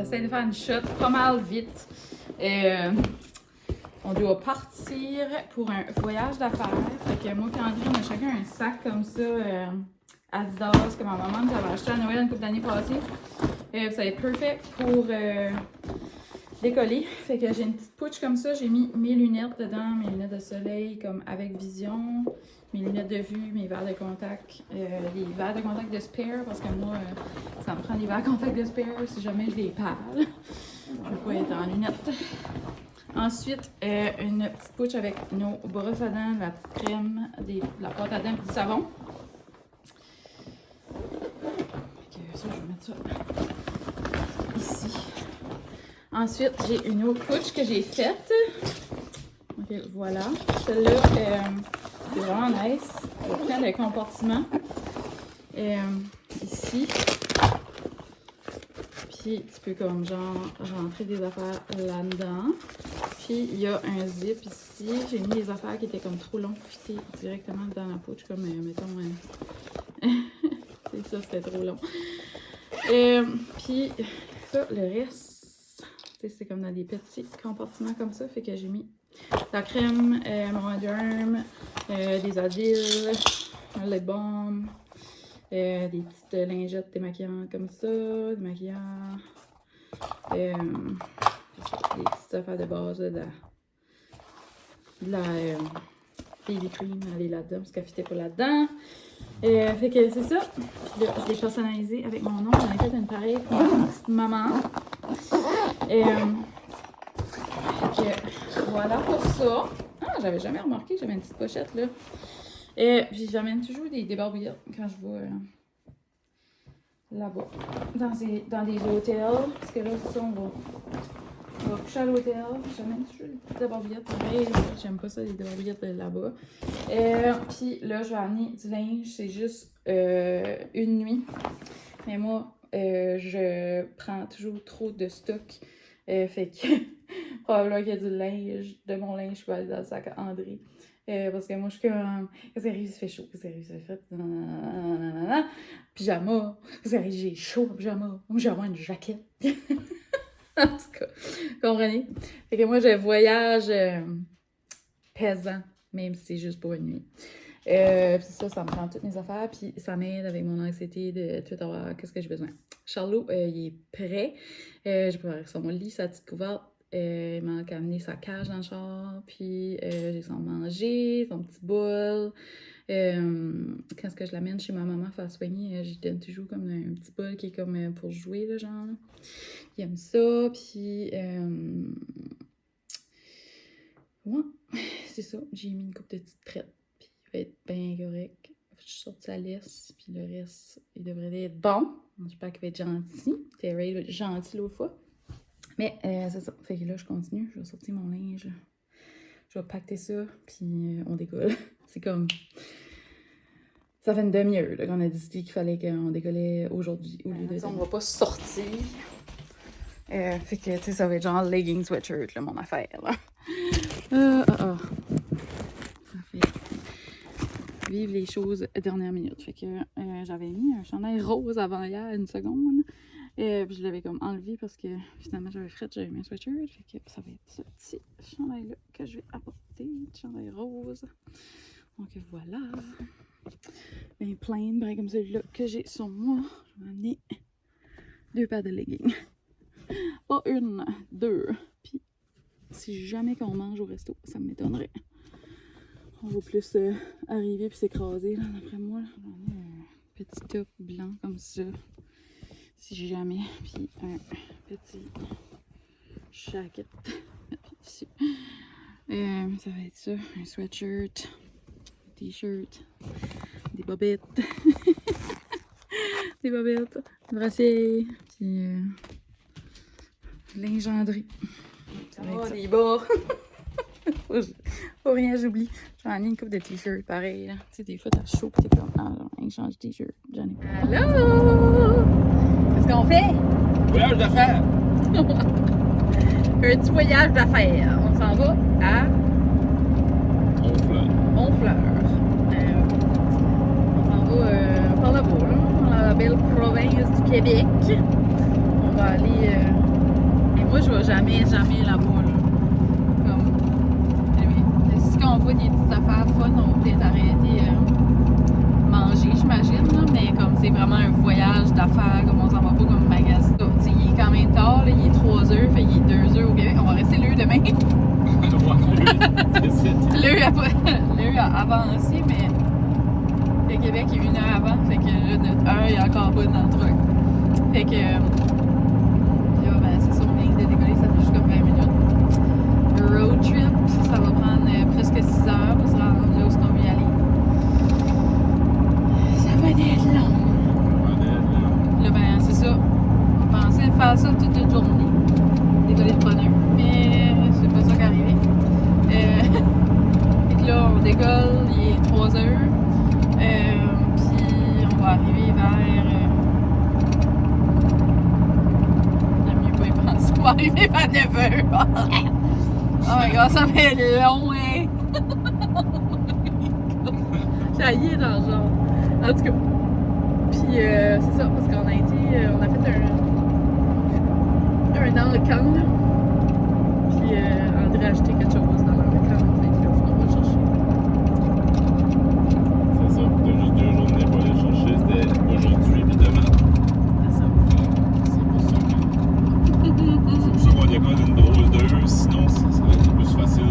j'essaie de faire une shot pas mal vite. On doit partir pour un voyage d'affaires. Fait que moi et André, on a chacun un sac comme ça, Adidas, que ma maman nous avait acheté à Noël une couple d'années passées. Ça va être parfait pour décoller. Fait que j'ai une petite pouche comme ça. J'ai mis mes lunettes dedans, mes lunettes de soleil comme avec vision, mes lunettes de vue, mes verres de contact, les verres de contact de Spare parce que moi, ça me prend des verres de contact de Spare si jamais je les pâle. Je veux pas être en lunettes. Ensuite, une petite pouche avec nos brosses à dents, la petite crème, la pâte à dents et du savon. Donc, ça, je vais mettre ça ici. Ensuite, j'ai une autre pouche que j'ai faite. Ok, voilà. Celle-là, c'est vraiment nice. Elle a plein de compartiments. Ici. Puis, tu peux comme genre rentrer des affaires là-dedans. Puis, il y a un zip ici. J'ai mis des affaires qui étaient comme trop longues pour fitter directement dans la pouche. Comme, mettons, c'est ça, c'était trop long. Puis, ça, le reste, c'est comme dans des petits compartiments comme ça. Fait que j'ai mis la crème, mon derm, des Advil, un lip balm, des petites lingettes démaquillantes comme ça, démaquillants, des petites affaires de base, de la baby cream, elle est là-dedans parce qu'elle fitait pas là-dedans. Fait que c'est ça. Puis là, je l'ai personnalisé avec mon nom. J'en ai fait une pareille pour ma petite maman. Voilà pour ça. Ah, j'avais jamais remarqué, j'avais une petite pochette là. Puis j'amène toujours des débarbouillettes quand je vais là-bas. Dans des hôtels. Parce que là, c'est ça, on va coucher à l'hôtel. J'amène toujours des petites débarbouillettes. Pareil, j'aime pas ça, les débarbouillettes là-bas. Puis là, je vais amener du linge. C'est juste une nuit. Mais moi, je prends toujours trop de stock. Fait que probablement qu'il y a du linge, de mon linge, je peux aller dans le sac à André. Parce que moi, je suis comme, quand ça arrive, il fait chaud, quand ça arrive, il fait pyjama, quand ça arrive, j'ai chaud en pyjama, moi, j'ai vraiment une jaquette. En tout cas, comprenez? Fait que moi, je voyage pesant, même si c'est juste pour une nuit. Puis ça me prend toutes mes affaires, puis ça m'aide avec mon anxiété de tout avoir, qu'est-ce que j'ai besoin. Charlot, il est prêt. J'ai préparé son lit, sa petite couverte. Il m'a amené sa cage dans le char, puis j'ai son manger, son petit bol. Quand est-ce que je l'amène chez ma maman faire soigner, je lui donne toujours comme un petit bol qui est comme pour jouer, là, genre. Il aime ça, puis ouais, c'est ça. J'ai mis une coupe de petites traites, puis il va être bien correct. Je sorte sa laisse, puis le reste, il devrait être bon. J'espère qu'il va être gentil. C'était Ray va être gentil l'autre fois. Mais c'est ça. Fait que là, je continue. Je vais sortir mon linge. Je vais pacter ça, puis on décolle. C'est comme... Ça fait une demi-heure qu'on a décidé qu'il fallait qu'on décollait aujourd'hui au lieu de... On va pas sortir. Fait que, tu sais, ça va être genre leggings, sweatshirt, là, mon affaire, là. Ça fait... Vive les choses dernière minute. Fait que j'avais mis un chandail rose avant hier, une seconde. Puis je l'avais comme enlevé parce que finalement j'avais mis un sweatshirt. Fait que ça va être ce petit chandail-là que je vais apporter. Petit chandail rose. Donc voilà. Bien plein, pareil comme celui-là que j'ai sur moi. Je vais amener 2 paires de leggings. Pas une, 2. Puis si jamais qu'on mange au resto, ça m'étonnerait. On va plus arriver puis s'écraser. D'après moi, j'en ai un petit top blanc comme ça. Si jamais. Puis un petit jacket. Ici. Ça va être ça. Un sweatshirt. Un t-shirt. Des bobettes. Des bobettes. Brassier. Puis lingendrie. Ça va être ça. Des bas. Faut rien, j'oublie. J'en ai une coupe de t-shirts, pareil. Tu sais, des fois, t'as chaud, pis t'es comme, ah, on change de t-shirt. J'en ai pas. Allô? Qu'est-ce qu'on fait? Voyage d'affaires! Un petit voyage d'affaires. On s'en va à Honfleur. On s'en va par là-bas, là, dans la belle province du Québec. On va aller jamais là-bas, là. Comme... Si on voit des petites affaires fun, on va peut-être arrêter manger, j'imagine, là. Mais comme c'est vraiment un voyage d'affaires, comme on s'en va pas comme magasin. Il est quand même tard, là, il est 3 heures, fait il est 2 heures au Québec. On va rester là demain. L'heure a avancé, mais le Québec est 1 heure avant, fait que là, notre heure est encore bonne dans le truck. Fait que là, ben, c'est ça, on vient de décoller, ça fait juste comme 20 minutes. Road trip, ça va prendre presque 6 heures pour se rendre là où on veut y aller. Ça va être long. Là, ben, c'est ça. On pensait faire ça toute une journée. Décoller de bonne heure, mais c'est pas ça qui est arrivé. Fait que là, on décolle, il est 3 heures. Puis on va arriver vers. J'aime mieux pas y penser. On va arriver vers 9 heures. Oh my god, ça fait long, hein! Ça y est dans le genre. En tout cas. Puis c'est ça, parce qu'on a été. On a fait un dans le camp, là. Puis André a acheté quelque chose dans le camp. Fait que là, on va le chercher. C'est ça. T'as juste 2 journées pour aller le chercher. C'était aujourd'hui et demain. C'est ça. C'est pour ça que. C'est pour ça qu'on décolle une drôle d'heure. Sinon, ça va être plus facile.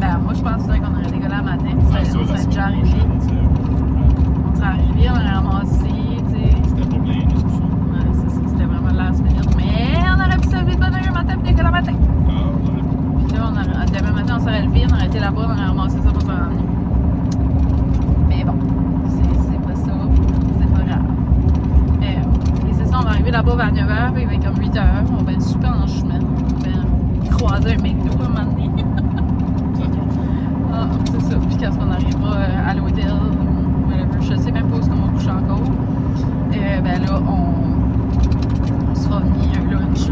Ben, moi, je pense qu'on aurait décollé à matin. Ça serait déjà arrivé. prochaine, On serait arrivé, on aurait ramassé, tu sais. c'était pas plein, là, c'est pour ça. Ouais, c'est ça, c'était vraiment last minute. Mais on aurait pu se lever de bonne heure le matin et décoller le matin. Ah, on aurait Puis là, demain matin, on serait levé, on aurait été là-bas, on aurait ramassé ça pour se ramener. Mais bon, c'est pas ça, c'est pas grave. Et c'est ça, on va arriver là-bas vers 9h, puis il va être comme 8h. On va être super en chemin. On va croiser un McDo à un moment donné. ça tombe. Ah, c'est ça. Puis quand on arrivera à l'hôtel, whatever, je sais même pas où est-ce qu'on va coucher encore. Ben là, on se fera venir un lunch.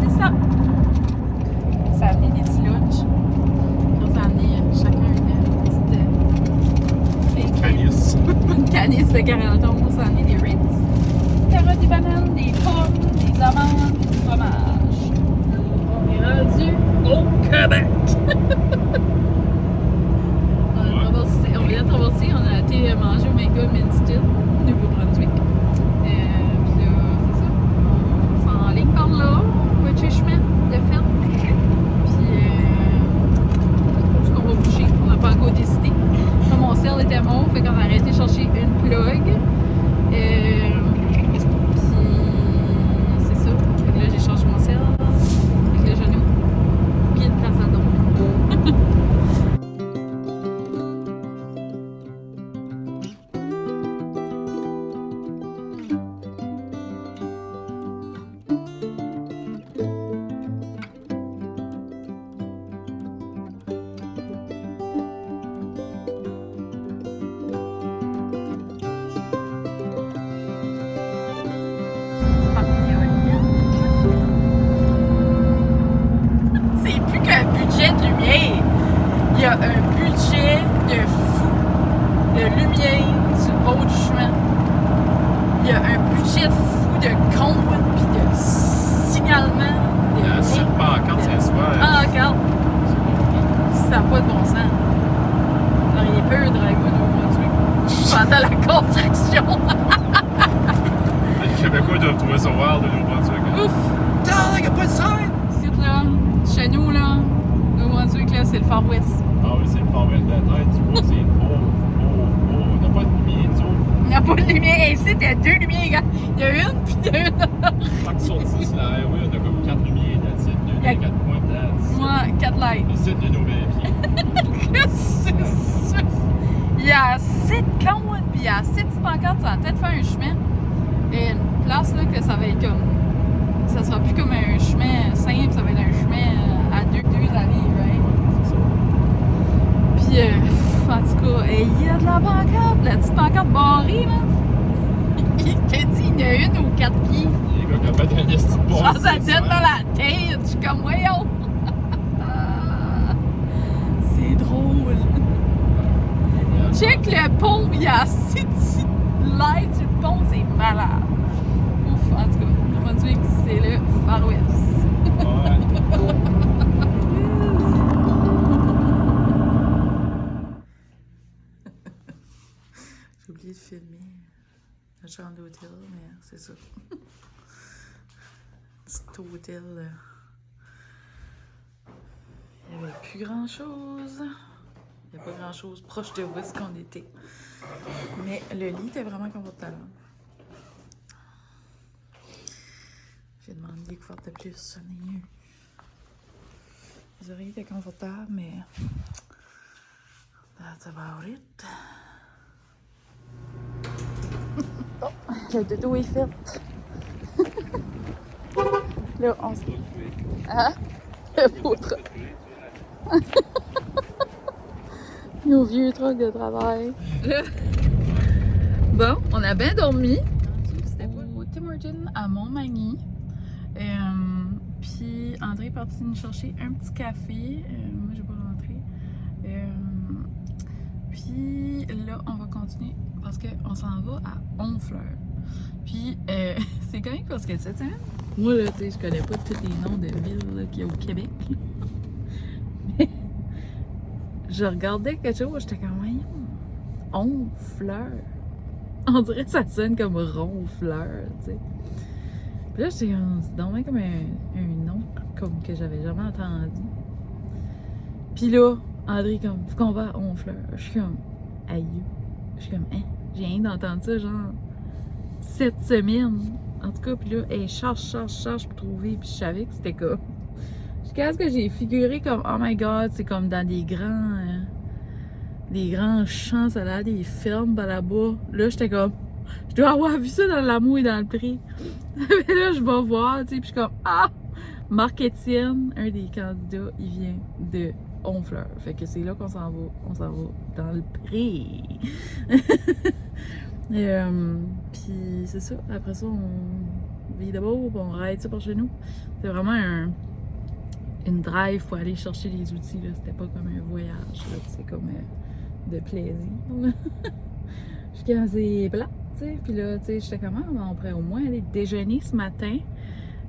C'est ça. Ça a amené des petits lunchs. Ça a amené chacun une Canisse. une canisse de 40 ans. Ça a amené des Ritz, carottes, des bananes, des pommes, des amandes, du fromage. On est rendu au Québec. On vient de traverser, on a été manger au McDo Minston, Nouveau-Brunswick. Puis là, c'est ça. On s'enligne par là, on va être chez chemin de fête. Puis, je sais pas où qu'on va bouger, on n'a pas encore décidé. Comme mon sel était mort, fait qu'on a arrêté de chercher une plug. Puis, c'est ça. Fait que là, j'ai changé mon sel avec le genou. Puis, une place à dormir. C'est plus qu'un budget de lumière. Il y a un budget de fou de lumière sur le bord du chemin. Il y a un budget fou de compte puis de signalement. Il y a 7 pancartes, c'est super. Ah, regarde. Ça n'a pas de bon sens. Vous auriez peur de driver au Nouveau-Brunswick pendant la construction. Les Québécois doivent trouver ça wild de Nouveau-Brunswick. Ouf! Putain, il n'y a pas de scène! Ici, là, chez nous, là, Nouveau-Brunswick, là, c'est le Far West. Ah oui, c'est le Far West de la tête, tu vois, c'est beau. On n'a pas de lumière, tu vois. Il n'y a pas de lumière. Ici, il y a 2 lumières, gars. Il y a une, puis il y a une. Quand tu sortis sur la highway, on a comme 4 lumières là-dessus, 2 4 points là-dessus. Moi, 4 lights. Le site de Nouvel-Pied. Qu'est-ce que c'est ça? Il y a 7 comptes, puis il y a 7 pancartes. Ça va peut-être faire un chemin. Et une place, là, que ça va être comme. Ça sera plus comme un chemin simple, ça va être un chemin à deux allées, right? C'est ça. Puis, en tout cas, il y a de la pancarte, la petite pancarte barrée, là. Il te dit, il y en a une aux 4 pieds. Les gars qui ont fait un esti de bon. Genre, ça tête dans la tête. Je suis comme, voyons. C'est drôle. Check le pont, il y a 6 lights sur le pont, c'est malade. Ouf, en tout cas, que c'est le Far West. Ouais. J'ai oublié de filmer la chambre d'hôtel, mais c'est ça. Petit hôtel. Il n'y avait plus grand chose. Il n'y a pas grand chose proche de où est-ce qu'on était. Mais le lit était vraiment confortable. J'ai demandé quoi faire de plus, ça n'est mieux. Les oreilles étaient confortables, mais that's about it. Oh, le dodo est fait. Là, on se... Hein? Le beau truc. Nos vieux trucs de travail. Bon, on a bien dormi. C'était au Tim Hortons à Montmagny. Puis André est parti nous chercher un petit café. Moi, j'ai pas rentré. Puis là, on va continuer parce qu'on s'en va à Honfleur. Puis c'est quand même parce que cette semaine, moi là, tu sais, je connais pas tous les noms de villes qu'il y a au Québec. Mais je regardais quelque chose, j'étais comme, voyons, Honfleur. On dirait que ça sonne comme ronfleur, tu sais. Puis là, j'étais comme, c'est donc comme un nom comme que j'avais jamais entendu. Puis là, André comme, faut qu'on va à Honfleur. Je suis comme, aïe. Je suis comme, hein, j'ai rien d'entendre ça, genre, 7 semaines. En tout cas, puis là, elle cherche pour trouver. Puis je savais que c'était comme. Jusqu'à ce que j'ai figuré comme, oh my god, c'est comme dans des grands champs, ça a l'air des fermes là-bas. Là, j'étais comme, je dois avoir vu ça dans l'amour et dans le prix. Mais là, je vais voir, tu sais, puis je suis comme, ah! Marc-Étienne, un des candidats, il vient de Honfleur. Fait que c'est là qu'on s'en va. On s'en va dans le prix. Puis c'est ça. Après ça, on vit d'abord, on ride ça par chez nous. C'est vraiment une drive pour aller chercher les outils. Là. C'était pas comme un voyage. C'est comme de plaisir. Jusqu'à c'est plat, tu sais. Puis là, tu sais, j'étais comme, on pourrait au moins aller déjeuner ce matin.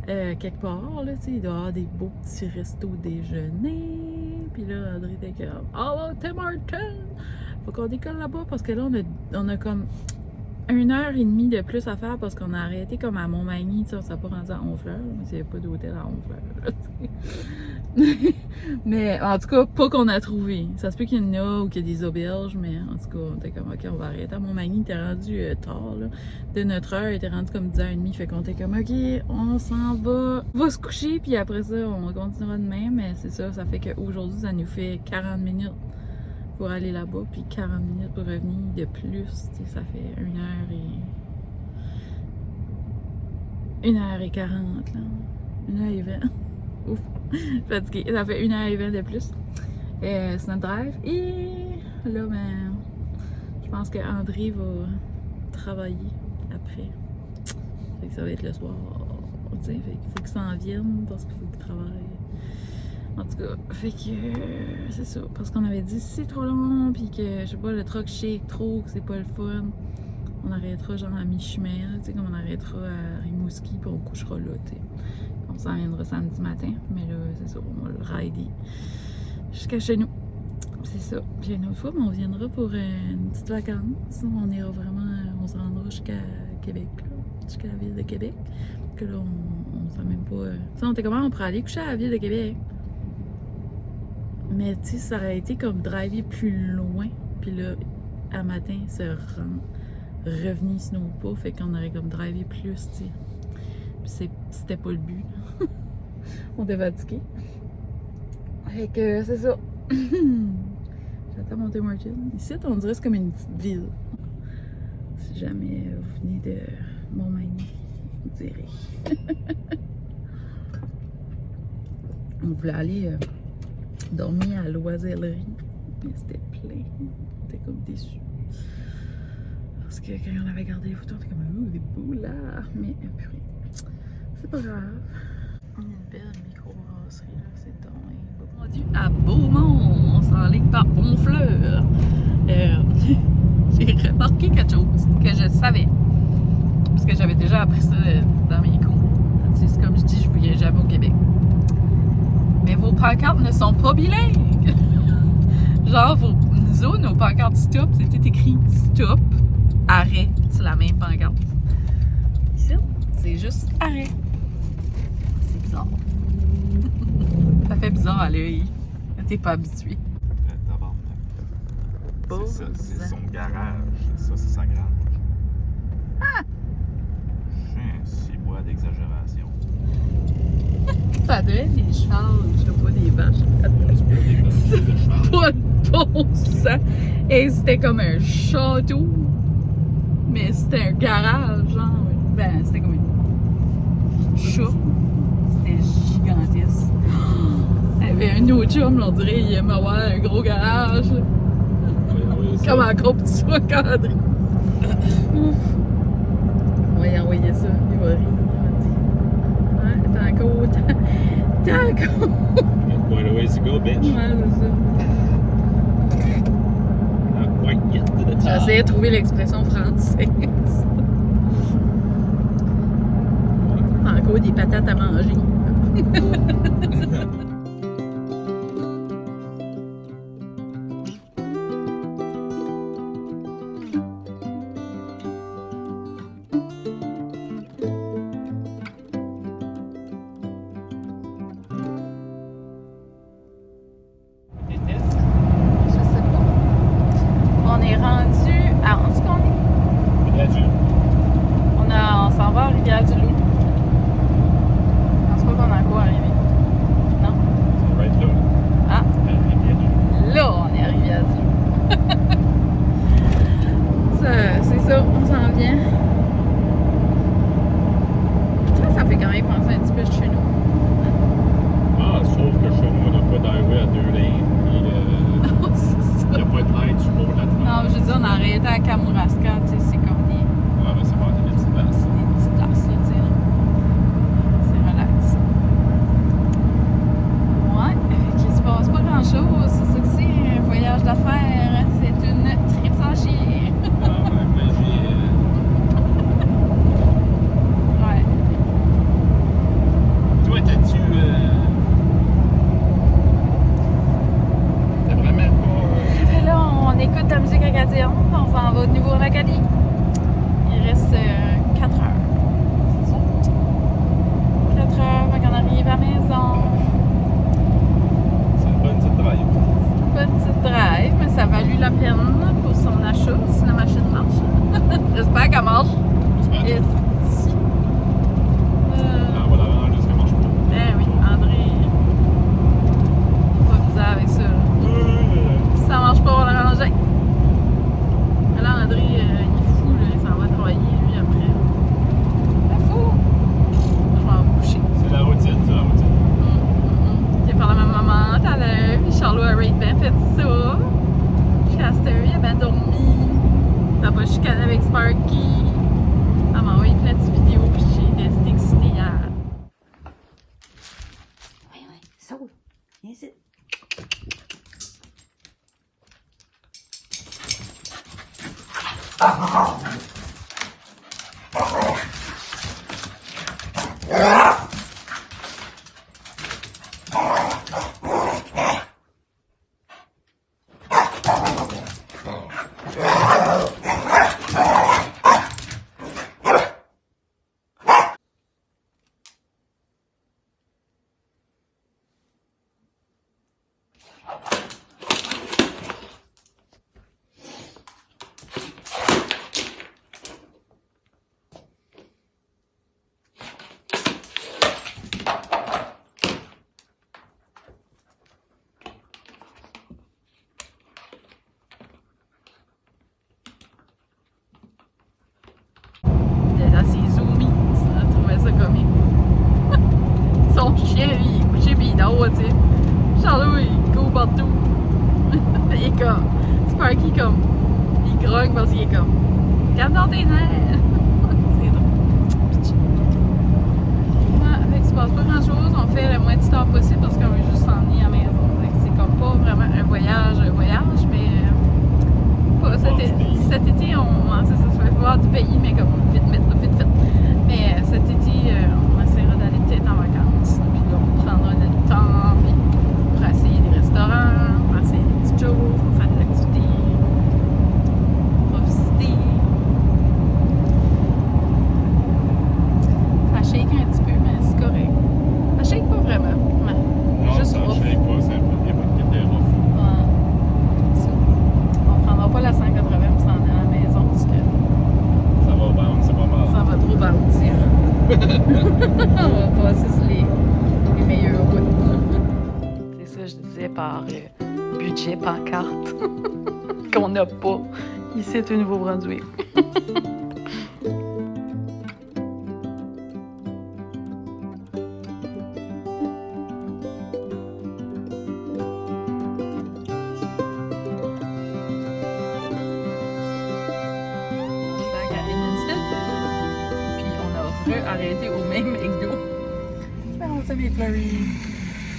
Quelque part, là, tu sais, il doit y avoir des beaux petits restos déjeuner. Puis là, André était comme, oh, Tim Hortons! Faut qu'on décolle là-bas parce que là, on a comme 1h30 de plus à faire parce qu'on a arrêté comme à Montmagny, tu sais, on s'est pas rendu à Honfleur, mais il n'y a pas d'hôtel à Honfleur. Mais en tout cas, pas qu'on a trouvé. Ça se peut qu'il y en a ou qu'il y a des auberges, mais en tout cas, on était comme, ok, on va arrêter à Montmagny. Il était rendu tard, là. De notre heure, il était rendu comme 10h30. Fait qu'on était comme, ok, on s'en va. On va se coucher, puis après ça, on continuera demain. Mais c'est ça, ça fait qu'aujourd'hui, ça nous fait 40 minutes pour aller là-bas, puis 40 minutes pour revenir de plus. Tu sais, ça fait 1h40, là. 1h20. Ouf, fatiguée. Ça fait 1h20 de plus. C'est notre drive. Et là, ben, je pense qu'André va travailler après. Fait que ça va être le soir. Tu sais, fait qu'il faut qu'il s'en vienne parce qu'il faut qu'il travaille. En tout cas, fait que c'est ça. Parce qu'on avait dit si c'est trop long, puis que, je sais pas, le truck shake trop, que c'est pas le fun, on arrêtera genre à mi-chemin, tu sais, comme on arrêtera à Rimouski, puis on couchera là, tu sais. On s'en viendra samedi matin, mais là, c'est ça, on va le rider jusqu'à chez nous. C'est ça. Puis une autre fois, on viendra pour une petite vacance. On ira vraiment, on se rendra jusqu'à Québec, là, jusqu'à la ville de Québec. Que là, on sait même pas. Tu sais, on était comment on pourrait aller coucher à la ville de Québec. Mais tu sais, ça aurait été comme driver plus loin. Puis là, à matin, se revenir sinon pas. Fait qu'on aurait comme drivé plus, tu sais. Puis c'était pas le but. On était fatigués. Fait que c'est ça. J'attends mon Tim Hortons. Ici, on dirait que c'est comme une petite ville. Si jamais vous venez de Montmagny, vous direz. On voulait aller dormir à l'oisellerie, mais c'était plein. On était comme déçus. Parce que quand on avait gardé les photos, on était comme, oh, des beaux là. Mais purée, c'est pas grave. On a une belle microbrasserie là, c'est dommage. Rendu à Beaumont, on s'enligne par Honfleur. J'ai remarqué quelque chose que je savais. Parce que j'avais déjà appris ça dans mes cours. C'est comme je dis, je ne viens jamais au Québec. Mais vos pancartes ne sont pas bilingues. Genre, nous, nos pancartes stop, c'était écrit stop, arrêt. C'est la même pancarte. Ici, c'est juste arrêt. C'est bizarre. Ça fait bizarre à l'œil. T'es pas habitué. C'est ça, c'est son garage. Ça, c'est sa grange. Ah! C'est bois d'exagération. Ça devait être des chevals, je sais pas, des vaches. C'est Pas de bon sang. Et c'était comme un château. Mais c'était un garage, genre. Ben, c'était comme un chat. C'était gigantesque. Il y avait un autre chum, on dirait, il aimait avoir un gros garage. Comme un gros petit encadré. Ouf. On va y envoyer ça. Il va rire. Il va dire. Ouais, t'es encore. Quite a ways to go, bitch. Ouais, c'est ça. Not quite yet to the top. J'ai essayé de trouver l'expression française. Encore des patates à manger. Je sais pas. On est rendu à... Où est-ce qu'on est? Rivière-du-Loup. On s'en va à Rivière-du-Loup. Je pense pas qu'on a encore arrivé. Non? C'est right là. Ah, Rivière-du-Loup. là, on est à Rivière-du-Loup. C'est ça, on s'en vient. Ça fait quand même penser un petit peu chez nous. Ah, sauf que chez nous, on n'a pas d'highway à 2 lanes. Puis C'est il ça. n'y a pas de light sur le bord de la Non, trame. je veux dire, on a arrêté à Kamouraska, tu sais, c'est comme des Ah, ben c'est pas des petites places. petites places, là, tu sais. C'est relax. Ouais, qu'il se passe pas grand-chose. C'est ça que c'est, un voyage d'affaires. C'est une trip sans chier. Ah, ouais, mais Ouais. toi, t'as-tu. T'as vraiment pas. Fait là, on écoute de la musique acadienne. On s'en va de nouveau en Acadie. Il reste 4 heures. C'est ça? 4 heures, fait qu'on arrive à la maison. C'est une bonne petite drive. Petite drive, mais ça a valu la peine pour son achat si la machine marche. J'espère qu'elle marche. J'espère. Esti. Ah, on va la rendre jusqu'à marche pas. Ben oui, André. Pas bizarre avec ça. Si ça marche pas, on la range. Là, André, il est fou, là. Il s'en va travailler, lui, après. C'est fou. Je vais me coucher. C'est la routine, c'est la routine. J'ai parlé à ma maman tout à l'heure. Puis Charlot a bien fait ça. Caster, il a bien dormi. T'as pas chicané avec Sparky. Elle m'a envoyé plein de vidéos. Puis j'ai été excitée hier. Oui, Saul, viens ici. Dans ses zoomies, ça trouvait ça comique. Son chien, lui, il est couché pis il dort, tu sais. Charlot, il court partout. Il est comme. Sparky, comme. Il grogne parce qu'il est comme. Regarde dans tes nerfs. C'est drôle. Pitch. Ouais, fait que se passe pas grand chose. On fait le moins de temps possible parce qu'on veut juste s'emmener à la maison. Fait que c'est comme pas vraiment un voyage, mais. Pas cet été, ça se fait voir du pays, mais comme vite. Mais cet été, on essaiera d'aller par budget pancarte qu'on n'a pas ici au Nouveau-Brunswick. Arrêté au même McDo. Je vais manger mes flurries.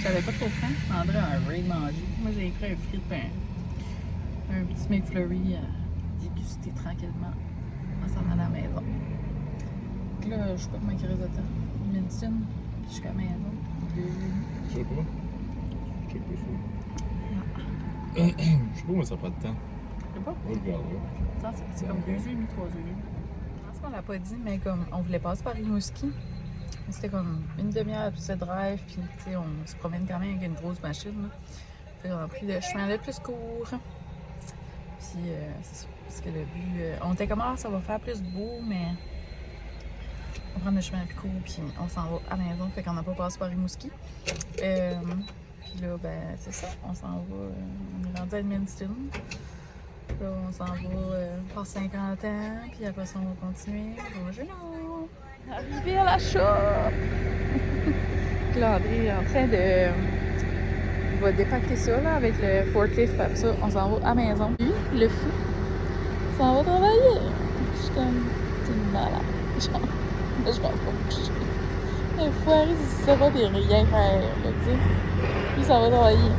J'avais pas trop faim. Je prendrais un vrai manger. Moi, j'ai pris un frites et un petit McFlurry à déguster tranquillement en s'en allant à la maison. Donc là, je sais pas comment il reste de temps. Une médecine jusqu'à la maison. Je sais pas. Je sais pas ça. Je sais pas, mais ça prend de temps. Je sais pas. On va regarder. C'est comme 2h30, 3h. Je pense qu'on l'a pas dit, mais comme on voulait passer par Rimouski. C'était comme une demi-heure de ce drive, puis tu sais, on se promène quand même avec une grosse machine. Là. Fait qu'on a pris le chemin le plus court. Puis c'est ça, parce que le but, on était comme ça va faire plus beau, mais on prend le chemin le plus court, puis on s'en va à la maison, fait qu'on n'a pas passé par Rimouski. Puis là, ben c'est ça, on s'en va, on est rendu à Edmundston. Là, on s'en va par 50 ans, puis après ça, on va continuer. Bonjour! Arrivé à la shop! Là, André est en train de... Il va dépacker ça là, avec le forklift. Après ça, on s'en va à la maison. Lui, le fou, s'en va travailler. Je suis comme... T'es malade. Genre, là, je pense pas me coucher. Le foiré, c'est ça va des rien faire, là, tu sais. Lui, ça va travailler.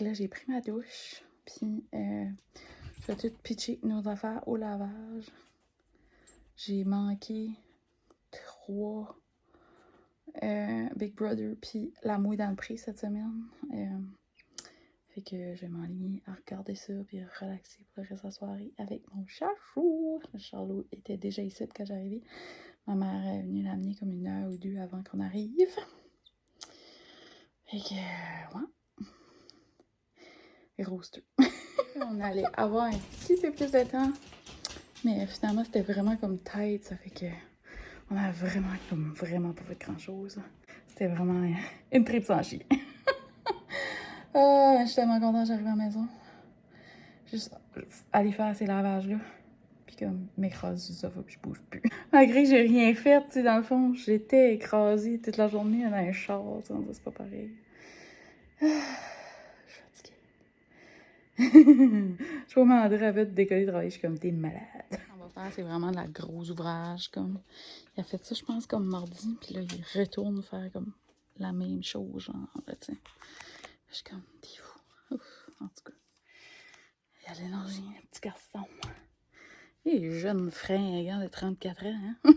Là, j'ai pris ma douche, puis je vais tout pitcher nos affaires au lavage. J'ai manqué 3 Big Brother, puis la mouille dans le prix cette semaine. Fait que je vais m'enligner à regarder ça, puis relaxer pour le reste de la soirée avec mon chachou. Charlot était déjà ici quand j'arrivais. Ma mère est venue l'amener comme 1 heure ou 2 avant qu'on arrive. Fait que, ouais. Roster. On allait avoir un petit peu plus de temps, mais finalement c'était vraiment comme tight, ça fait que on a vraiment pas fait grand chose. C'était vraiment une trip sans chier. Je suis tellement contente d'arriver à la maison. Juste aller faire ces lavages là, puis comme m'écraser sur le sofa puis je bouge plus. Malgré que j'ai rien fait, tu sais, dans le fond, j'étais écrasée toute la journée dans un char, c'est pas pareil. Je vois André avait décoller de travailler, je suis comme t'es malade. On va faire, c'est vraiment de la grosse ouvrage, comme il a fait ça, je pense, comme mardi, puis là il retourne faire comme la même chose, genre, tu sais. Je suis comme t'es fou. Ouf, en tout cas, il a l'énergie, un petit garçon. Il est jeune, fringant de 34 ans, hein.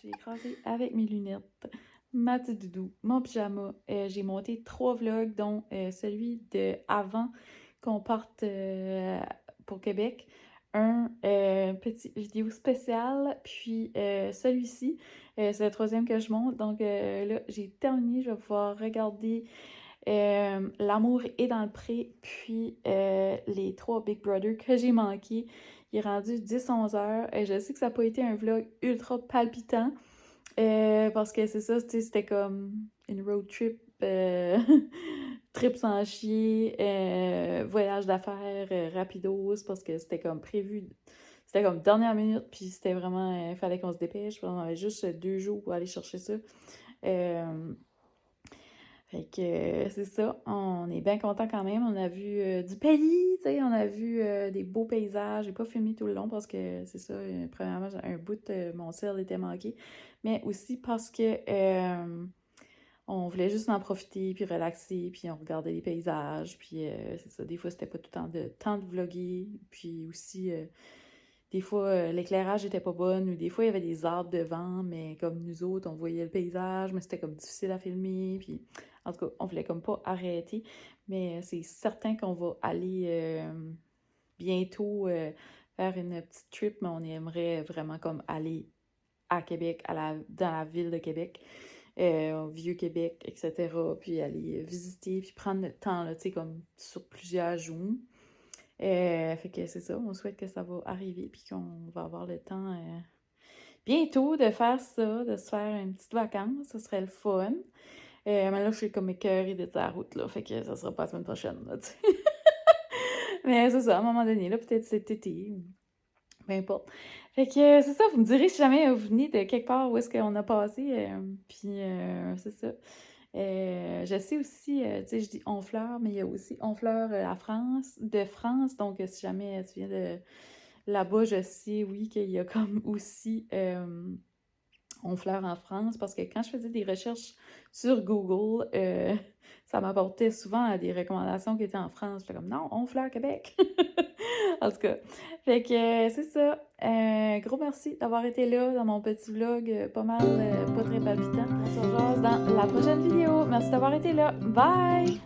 J'ai écrasé avec mes lunettes, ma petite doudou, mon pyjama. J'ai monté 3 vlogs, dont celui de avant qu'on parte pour Québec, un petit vidéo spécial, puis celui-ci, c'est le 3e que je monte, donc là, j'ai terminé, je vais pouvoir regarder L'amour est dans le pré, puis les 3 Big Brother que j'ai manqué. Il est rendu 10-11 heures, je sais que ça n'a pas été un vlog ultra palpitant, parce que c'est ça, c'était comme une road trip, trip sans chier, voyage d'affaires rapidos, parce que c'était comme prévu, c'était comme dernière minute, puis c'était vraiment, il fallait qu'on se dépêche, puis on avait juste 2 jours pour aller chercher ça. Fait que c'est ça, on est bien content quand même. On a vu du pays, tu sais, on a vu des beaux paysages. J'ai pas filmé tout le long parce que c'est ça, premièrement, j'ai un bout, mon ciel était manqué, mais aussi parce que on voulait juste en profiter, puis relaxer, puis on regardait les paysages, puis c'est ça, des fois c'était pas tout le temps de vlogger, puis aussi des fois l'éclairage était pas bon, ou des fois il y avait des arbres devant, mais comme nous autres, on voyait le paysage, mais c'était comme difficile à filmer, puis en tout cas, on voulait comme pas arrêter, mais c'est certain qu'on va aller bientôt faire une petite trip, mais on aimerait vraiment comme aller à Québec, dans la ville de Québec, au Vieux-Québec, etc. Puis aller visiter, puis prendre le temps, là, tu sais, comme sur plusieurs jours. Fait que c'est ça, on souhaite que ça va arriver, puis qu'on va avoir le temps bientôt de faire ça, de se faire une petite vacance, ça serait le fun. Mais là, je suis comme écœurée de la route, là, fait que ça sera pas la semaine prochaine, là, tu sais. Mais c'est ça, à un moment donné, là, peut-être cet été, ou peu importe. Fait que c'est ça, vous me direz si jamais vous venez de quelque part où est-ce qu'on a passé, puis c'est ça. Je sais aussi, tu sais, je dis Honfleur, mais il y a aussi Honfleur de France, donc si jamais tu viens de là-bas, je sais, oui, qu'il y a comme aussi Honfleur en France, parce que quand je faisais des recherches sur Google, ça m'apportait souvent à des recommandations qui étaient en France. J'étais comme, non, Honfleur, Québec! En tout cas, fait que c'est ça. Gros merci d'avoir été là dans mon petit vlog, pas mal, pas très palpitant. On se rejoint dans la prochaine vidéo. Merci d'avoir été là. Bye!